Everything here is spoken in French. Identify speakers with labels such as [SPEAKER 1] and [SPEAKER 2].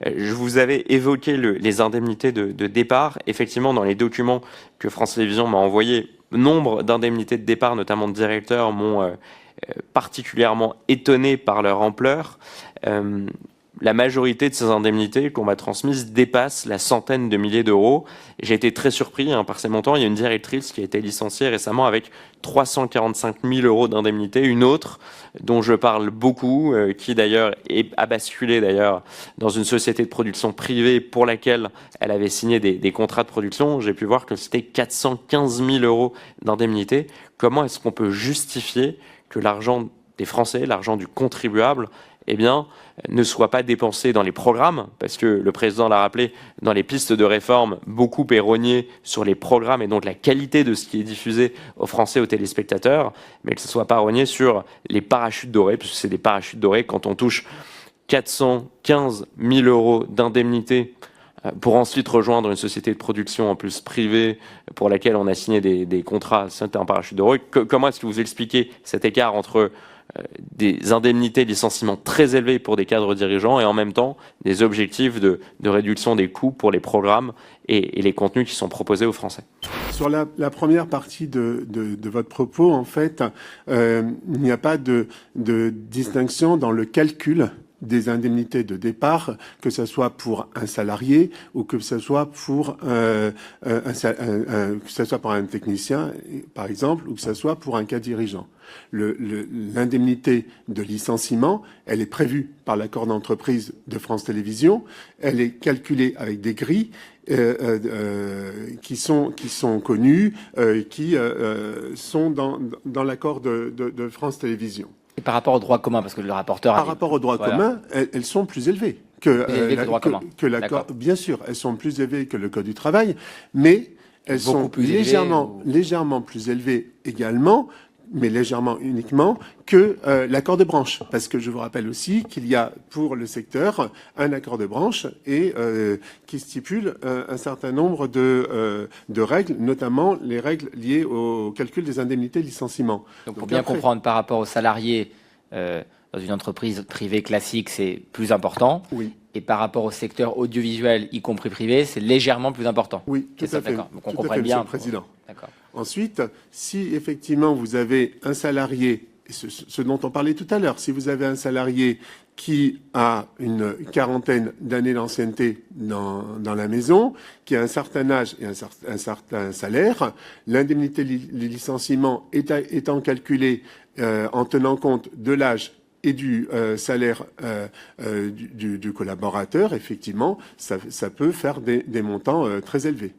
[SPEAKER 1] Je vous avais évoqué les indemnités de départ. Effectivement, dans les documents que France Télévisions m'a envoyés, nombre d'indemnités de départ, notamment de directeurs, m'ont particulièrement étonné par leur ampleur. La majorité de ces indemnités qu'on m'a transmises dépassent la centaine de milliers d'euros. J'ai été très surpris par ces montants. Il y a une directrice qui a été licenciée récemment avec 345 000 euros d'indemnité. Une autre, dont je parle beaucoup, qui d'ailleurs a basculé d'ailleurs dans une société de production privée pour laquelle elle avait signé des contrats de production. J'ai pu voir que c'était 415 000 euros d'indemnité. Comment est-ce qu'on peut justifier que l'argent des Français, l'argent du contribuable, ne soit pas dépensé dans les programmes, parce que le président l'a rappelé, dans les pistes de réforme, beaucoup est rogné sur les programmes et donc la qualité de ce qui est diffusé aux Français, aux téléspectateurs, mais que ce ne soit pas rogné sur les parachutes dorés, puisque c'est des parachutes dorés quand on touche 415 000 euros d'indemnité pour ensuite rejoindre une société de production en plus privée pour laquelle on a signé des contrats, c'est un parachute doré. Comment est-ce que vous expliquez cet écart entre des indemnités de licenciement très élevées pour des cadres dirigeants et en même temps des objectifs de réduction des coûts pour les programmes et les contenus qui sont proposés aux Français?
[SPEAKER 2] Sur la première partie de votre propos, en fait, il n'y a pas de distinction dans le calcul des indemnités de départ, que ce soit pour un salarié ou que ce soit pour un technicien, par exemple, ou que ce soit pour un cas dirigeant. L'indemnité de licenciement, elle est prévue par l'accord d'entreprise de France Télévisions. Elle est calculée avec des grilles qui sont connues, qui sont dans l'accord de France Télévisions.
[SPEAKER 3] Et par rapport au droit commun, parce que le rapporteur...
[SPEAKER 2] Par rapport au droit commun, elles sont plus élevées que l'accord. Bien sûr, elles sont plus élevées que le Code du travail, mais elles sont légèrement plus élevées également, mais légèrement uniquement, que l'accord de branche. Parce que je vous rappelle aussi qu'il y a pour le secteur un accord de branche et qui stipule un certain nombre de règles, notamment les règles liées au calcul des indemnités de licenciement.
[SPEAKER 3] Donc pour bien comprendre, par rapport aux salariés, dans une entreprise privée classique, c'est plus important.
[SPEAKER 2] Oui.
[SPEAKER 3] Et par rapport au secteur audiovisuel, y compris privé, c'est légèrement plus important.
[SPEAKER 2] Oui, tout à fait.
[SPEAKER 3] Donc on comprend bien.
[SPEAKER 2] Monsieur le Président.
[SPEAKER 3] D'accord.
[SPEAKER 2] Ensuite, si effectivement vous avez un salarié, ce dont on parlait tout à l'heure, si vous avez un salarié qui a une quarantaine d'années d'ancienneté dans la maison, qui a un certain âge et un certain salaire, l'indemnité de licenciement étant calculée en tenant compte de l'âge et du salaire du collaborateur, effectivement, ça peut faire des montants très élevés.